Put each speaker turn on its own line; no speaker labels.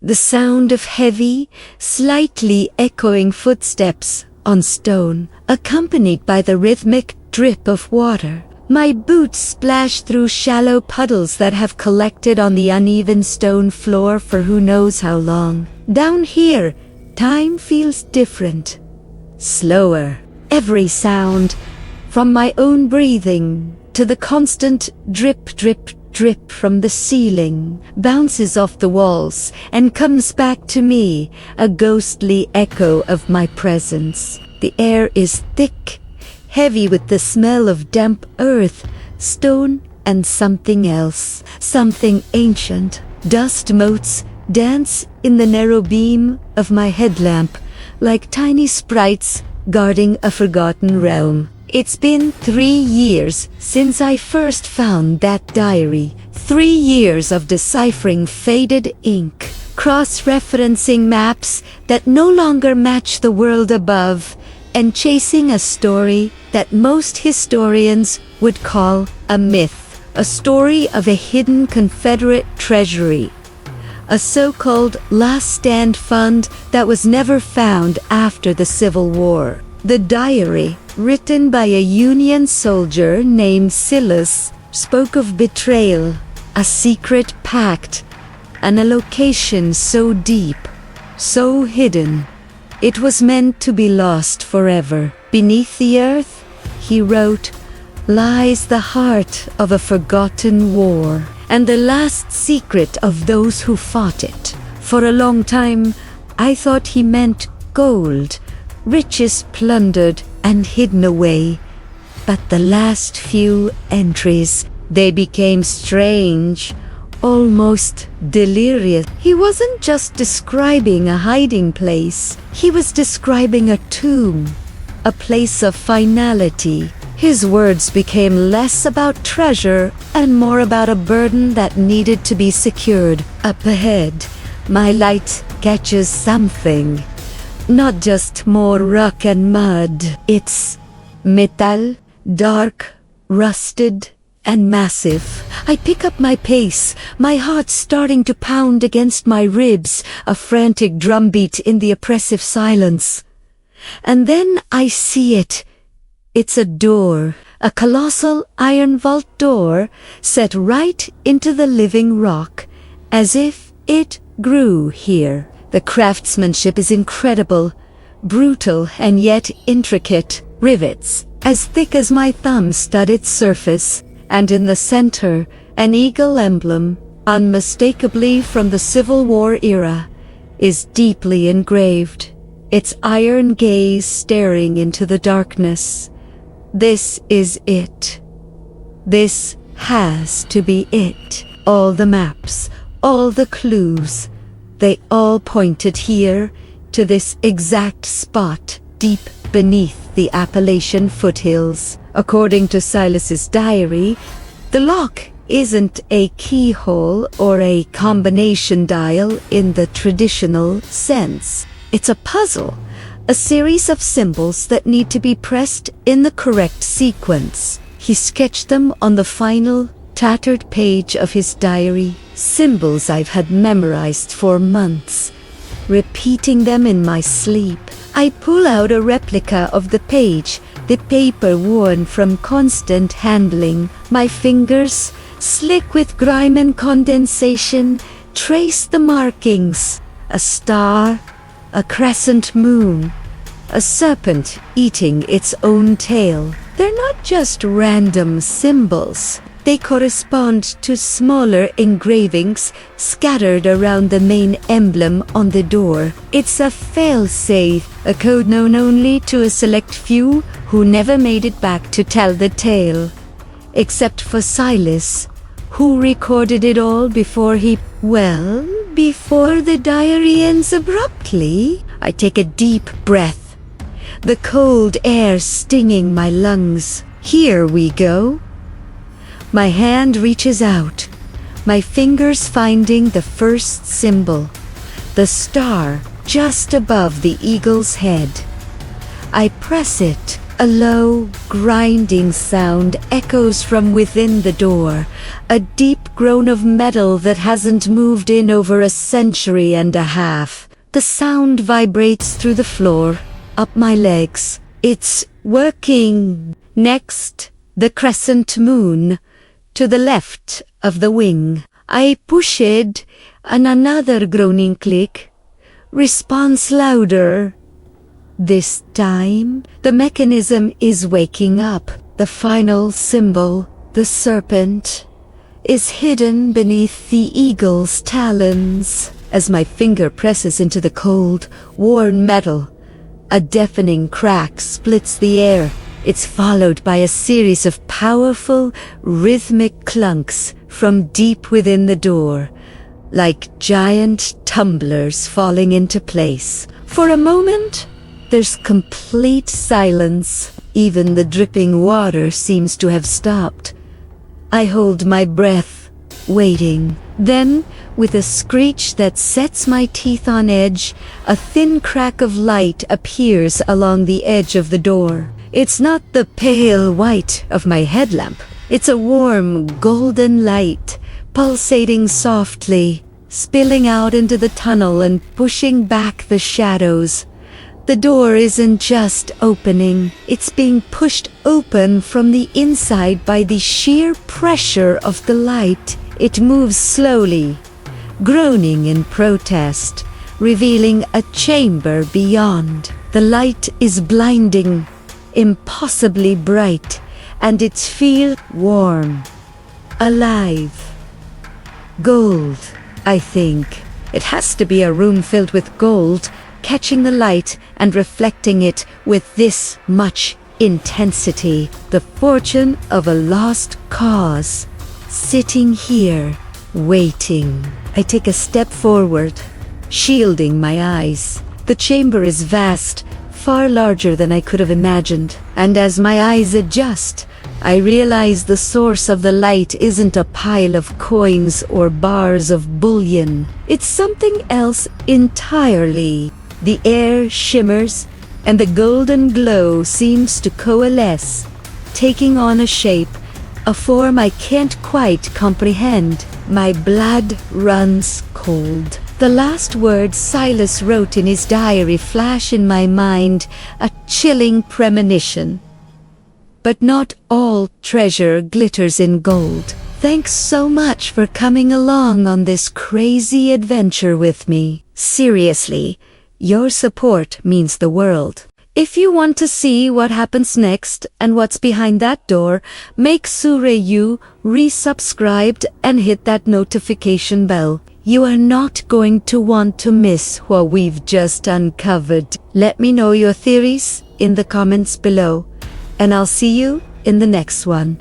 The sound of heavy, slightly echoing footsteps on stone, accompanied by the rhythmic drip of water. My boots splash through shallow puddles that have collected on the uneven stone floor for who knows how long. Down here, time feels different, slower. Every sound, from my own breathing to the constant drip, drip, drip from the ceiling, bounces off the walls and comes back to me, a ghostly echo of my presence. The air is thick, heavy with the smell of damp earth, stone, and something else, something ancient. Dust motes dance in the narrow beam of my headlamp, like tiny sprites guarding a forgotten realm. It's been 3 years since I first found that diary. 3 years of deciphering faded ink, cross-referencing maps that no longer match the world above, and chasing a story that most historians would call a myth. A story of a hidden Confederate treasury. A so-called last stand fund that was never found after the Civil War. The diary, written by a Union soldier named Silas, spoke of betrayal, a secret pact, and a location so deep, so hidden, it was meant to be lost forever. Beneath the earth, he wrote, lies the heart of a forgotten war, and the last secret of those who fought it. For a long time, I thought he meant gold, riches plundered and hidden away. But the last few entries, they became strange, almost delirious. He wasn't just describing a hiding place, he was describing a tomb, a place of finality. His words became less about treasure and more about a burden that needed to be secured. Up ahead, my light catches something. Not just more rock and mud. It's metal, dark, rusted, and massive. I pick up my pace, my heart starting to pound against my ribs, a frantic drumbeat in the oppressive silence. And then I see it. It's a door, a colossal iron vault door set right into the living rock, as if it grew here. The craftsmanship is incredible, brutal and yet intricate. Rivets, as thick as my thumb, stud its surface, and in the center, an eagle emblem, unmistakably from the Civil War era, is deeply engraved, its iron gaze staring into the darkness. This is it. This has to be it. All the maps, all the clues, they all pointed here, to this exact spot, deep beneath the Appalachian foothills. According to Silas's diary, the lock isn't a keyhole or a combination dial in the traditional sense. It's a puzzle, a series of symbols that need to be pressed in the correct sequence. He sketched them on the final, tattered page of his diary, symbols I've had memorized for months, repeating them in my sleep. I pull out a replica of the page, the paper worn from constant handling. My fingers, slick with grime and condensation, trace the markings. A star, a crescent moon, a serpent eating its own tail. They're not just random symbols. They correspond to smaller engravings scattered around the main emblem on the door. It's a fail-safe, a code known only to a select few who never made it back to tell the tale. Except for Silas, who recorded it all before before the diary ends abruptly. I take a deep breath, the cold air stinging my lungs. Here we go. My hand reaches out, my fingers finding the first symbol, the star just above the eagle's head. I press it, A low, grinding sound echoes from within the door, a deep groan of metal that hasn't moved in over a century and a half. The sound vibrates through the floor, up my legs. It's working. Next, the crescent moon, to the left of the wing. I push it, and another groaning click. Response louder. This time, the mechanism is waking up. The final symbol, the serpent, is hidden beneath the eagle's talons. As my finger presses into the cold, worn metal, a deafening crack splits the air. It's followed by a series of powerful, rhythmic clunks from deep within the door, like giant tumblers falling into place. For a moment, there's complete silence. Even the dripping water seems to have stopped. I hold my breath, waiting. Then, with a screech that sets my teeth on edge, a thin crack of light appears along the edge of the door. It's not the pale white of my headlamp. It's a warm, golden light, pulsating softly, spilling out into the tunnel and pushing back the shadows. The door isn't just opening, it's being pushed open from the inside by the sheer pressure of the light. It moves slowly, groaning in protest, revealing a chamber beyond. The light is blinding, impossibly bright, and it feels warm, alive. Gold, I think. It has to be a room filled with gold, catching the light and reflecting it with this much intensity. The fortune of a lost cause, sitting here, waiting. I take a step forward, shielding my eyes. The chamber is vast, far larger than I could have imagined, and as my eyes adjust, I realize the source of the light isn't a pile of coins or bars of bullion. It's something else entirely. The air shimmers, and the golden glow seems to coalesce, taking on a shape, a form I can't quite comprehend. My blood runs cold. The last words Silas wrote in his diary flash in my mind, a chilling premonition. But not all treasure glitters in gold. Thanks so much for coming along on this crazy adventure with me. Seriously, your support means the world. If you want to see what happens next and what's behind that door, make sure you resubscribed and hit that notification bell. You are not going to want to miss what we've just uncovered. Let me know your theories in the comments below, and I'll see you in the next one.